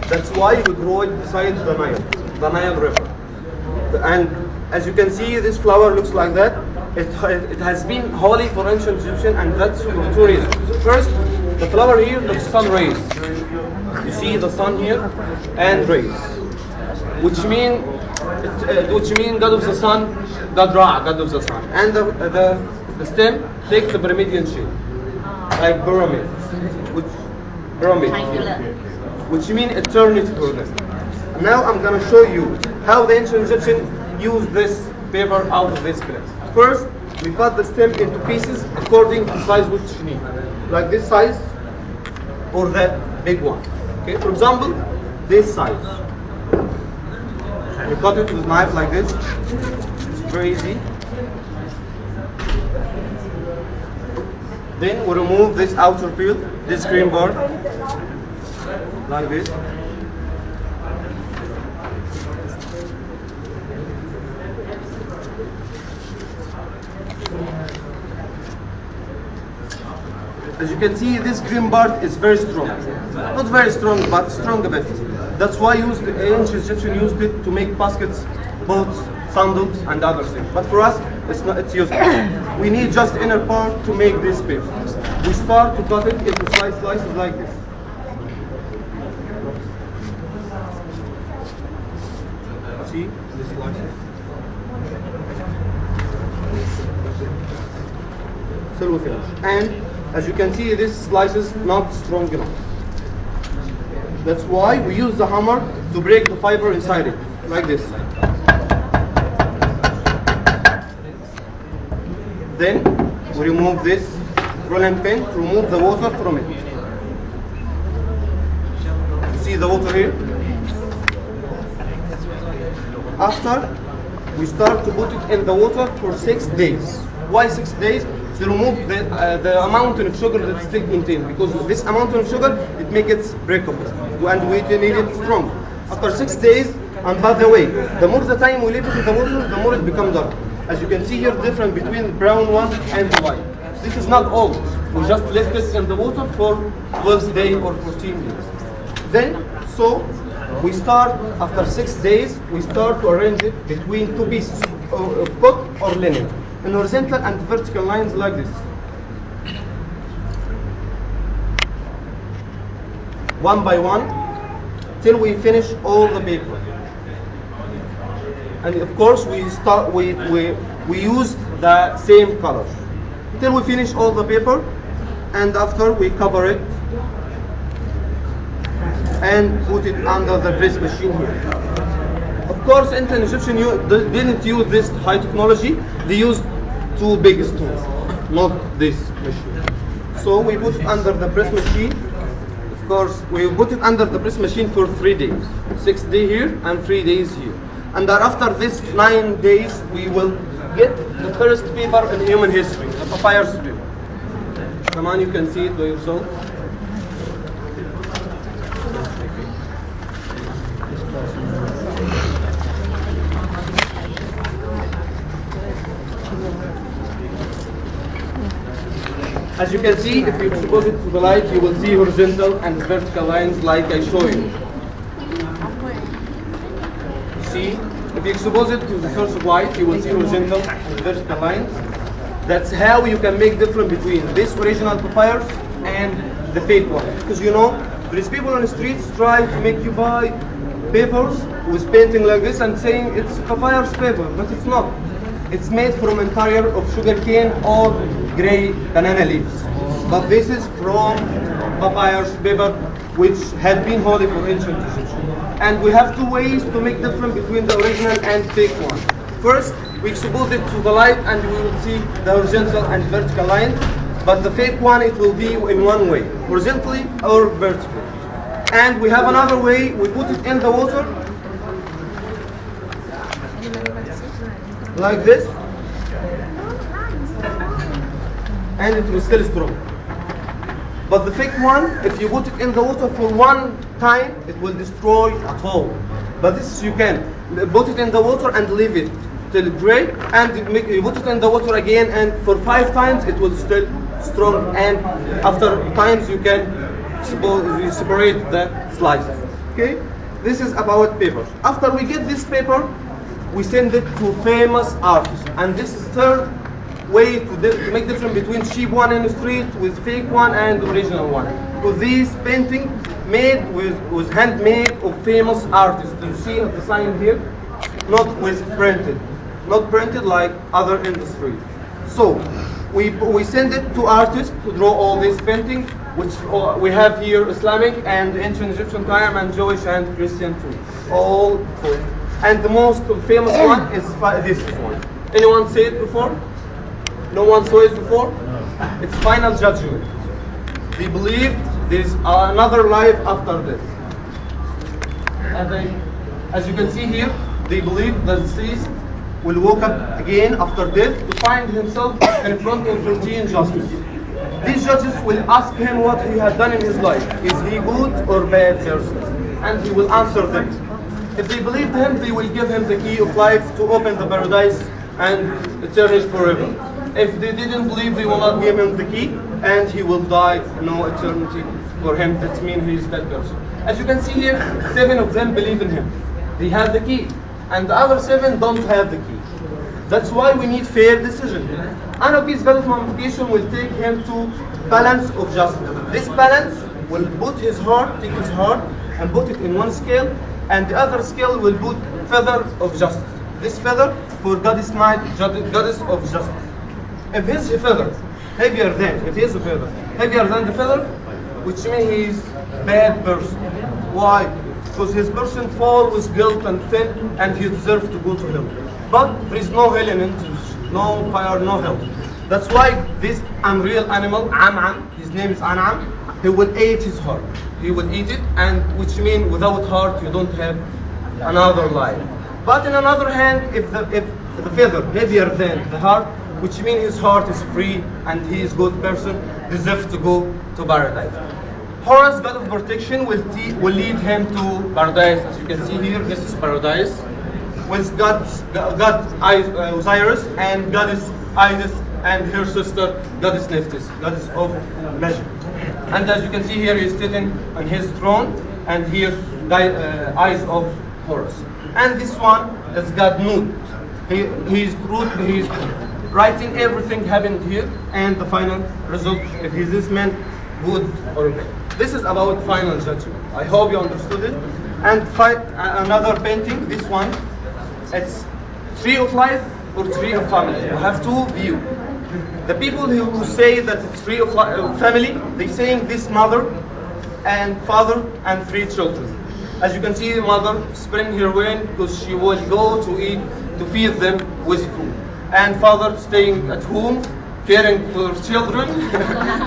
That's why we grow it beside the Nile River. And as you can see, this flower looks like that. It has been holy for ancient Egyptian, and that's for two reasons. First, the flower here looks sun rays. You see the sun here and rays, which mean God of the sun, God Ra, God of the sun. And the stem takes the Pyramidian shape, like pyramid, which mean eternity for them. Now I'm gonna show you how the ancient Egyptian used this paper out of this place. First, we cut the stem into pieces according to the size which you need, like this size or that big one. Okay, for example, this size. We cut it with a knife like this. It's very easy. Then we remove this outer peel, this green part, like this. As you can see, this green part is very strong. Not very strong, but strong a bit. That's why the ancient Egyptian used it to make baskets, boats, sandals, and other things. But for us, it's useless. We need just inner part to make this paper. We start to cut it into slices like this. See this slices. Till we finish. And as you can see, this slice is not strong enough. That's why we use the hammer to break the fiber inside it, like this. Then we remove this rolling pin to remove the water from it. See the water here? After, we start to put it in the water for 6 days. Why 6 days? To remove the amount of sugar that still contained, because this amount of sugar, it makes it breakable, and we need it strong. After 6 days, and by the way, the more the time we leave it in the water, the more it becomes dark. As you can see here, difference between the brown one and the white. This is not all. We just left it in the water for 12 days or 14 days. Then, so we start, after 6 days, we start to arrange it between two pieces of cloth or linen, in horizontal and vertical lines like this. One by one, till we finish all the paper. And of course, we use the same color till we finish all the paper, and after we cover it and put it under the press machine here. Of course, ancient Egyptian didn't use this high technology. They used two big stones, not this machine. So we put it under the press machine. Of course, we put it under the press machine for 3 days. 6 days here and 3 days here. And after this 9 days, we will get the first paper in human history, the papyrus paper. Come on, you can see it by yourself. As you can see, if you expose it to the light, you will see horizontal and vertical lines like I show you. See, if you expose it to the source of light, you will see horizontal and vertical lines. That's how you can make difference between this original papyrus and the fake one. Because you know, there's people on the streets try to make you buy papers with painting like this and saying it's papyrus paper, but it's not. It's made from interior of sugarcane or gray banana leaves. But this is from papyrus paper, which had been holy for ancient Egyptians. And we have two ways to make difference between the original and fake one. First, we expose it to the light and we will see the horizontal and vertical lines. But the fake one, it will be in one way, horizontally or vertically. And we have another way, we put it in the water, like this, and it will still strong. But the fake one, if you put it in the water for one time, it will destroy at all. But this you can put it in the water and leave it till it dry, and you put it in the water again, and for 5 times it will still strong. And after times you can separate the slices. Okay, this is about papers. After we get this paper, we send it to famous artists, and this is third way to make difference between cheap one in the street with fake one and original one. So these painting made with handmade of famous artists. You see the sign here, not printed like other industry. So we send it to artists to draw all these painting, which we have here Islamic and ancient Egyptian time and Jewish and Christian too. All for it. And the most famous one is this one. Anyone see it before? No one saw it before? It's Final Judgment. They believe there is another life after death. As you can see here, they believe that the deceased will wake up again after death to find himself in front of 13 judges. These judges will ask him what he has done in his life. Is he good or bad person? And he will answer them. If they believed him, they will give him the key of life to open the paradise and eternity forever. If they didn't believe, they will not give him the key, and he will die, no eternity for him. That means he is that person. As you can see here, 7 of them believe in him. They have the key, and the other 7 don't have the key. That's why we need fair decision. Anarchy's valid mummification will take him to balance of justice. This balance will put take his heart, and put it in one scale, and the other scale will put feather of justice. This feather for goddess night, goddess of justice. If his feather heavier than the feather, which means he is bad person. Why? Because his person fall with guilt and sin, and he deserves to go to hell. But there is no hell in it, no fire, no hell. That's why this unreal animal, Am'am, his name is An'am, he will eat his heart. He will eat it, and which means without heart you don't have another life. But in another hand, if the feather heavier than the heart, which means his heart is free and he is good person, deserves to go to paradise. Horus, god of protection, will lead him to paradise. As you can see here, this is paradise, with God Osiris and goddess Isis and her sister goddess Nephthys, goddess of measure. And as you can see here, he is sitting on his throne, and here eyes of Horus. And this one is God Nut. He is writing everything happened here, and the final result, if he is this man good or bad. This is about final judgment. I hope you understood it. And another painting, this one, it's tree of life or tree of family. We have two views. The people who say that it's tree of family, they saying this mother and father and 3 children. As you can see, the mother spreading her wing because she will go to feed them with food. And father staying at home, caring for children.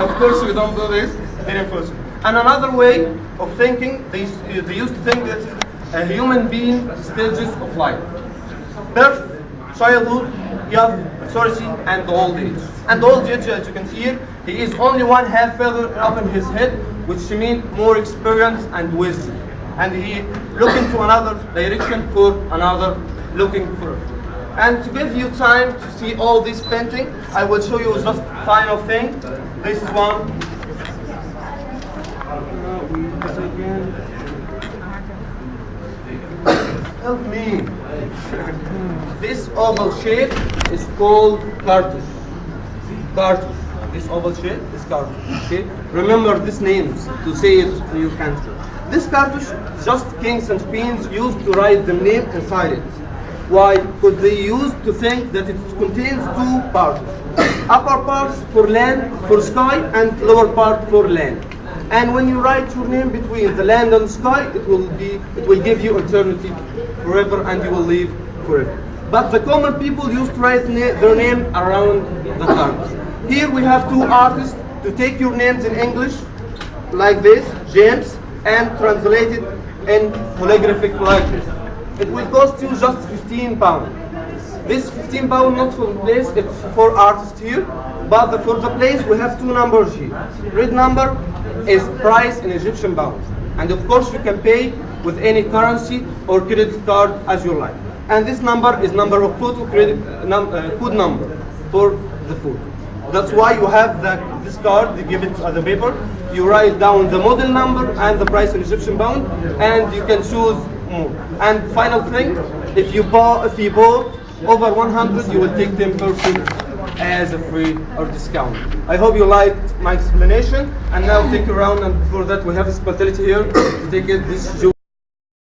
Of course, we don't do this. Caring for children. And another way of thinking, they used to think that a human being stages of life: birth, childhood, youth, maturity, and old age. And old age, as you can see here, he is only one half feather up in his head, which means more experience and wisdom. And he looking to another direction for another looking for. And to give you time to see all this painting, I will show you just final thing. This is one. Help me. This oval shape is called cartouche. Cartouche. This oval shape is cartouche. Okay? Remember these names to say it to your country. This cartouche, just kings and queens used to write the name inside it. Why? Because they used to think that it contains 2 parts. Upper parts for land, for sky, and lower part for land. And when you write your name between the land and the sky, it will give you eternity forever, and you will live forever. But the common people used to write their name around the cartouche. Here we have 2 artists to take your names in English, like this, James, and translate it in calligraphic like this. It will cost you just £15. This £15 not for the place, it's for artists here, but for the place we have 2 numbers here. Red number is price in Egyptian pounds, and of course you can pay with any currency or credit card as you like. And this number is number of photo code number for the photo. That's why you have this card. You give it as a paper. You write down the model number and the price in Egyptian pound, and you can choose more. And final thing, if you bought over 100, you will take 10% as a free or discount. I hope you liked my explanation. And now take a round. And before that, we have hospitality here to take it. This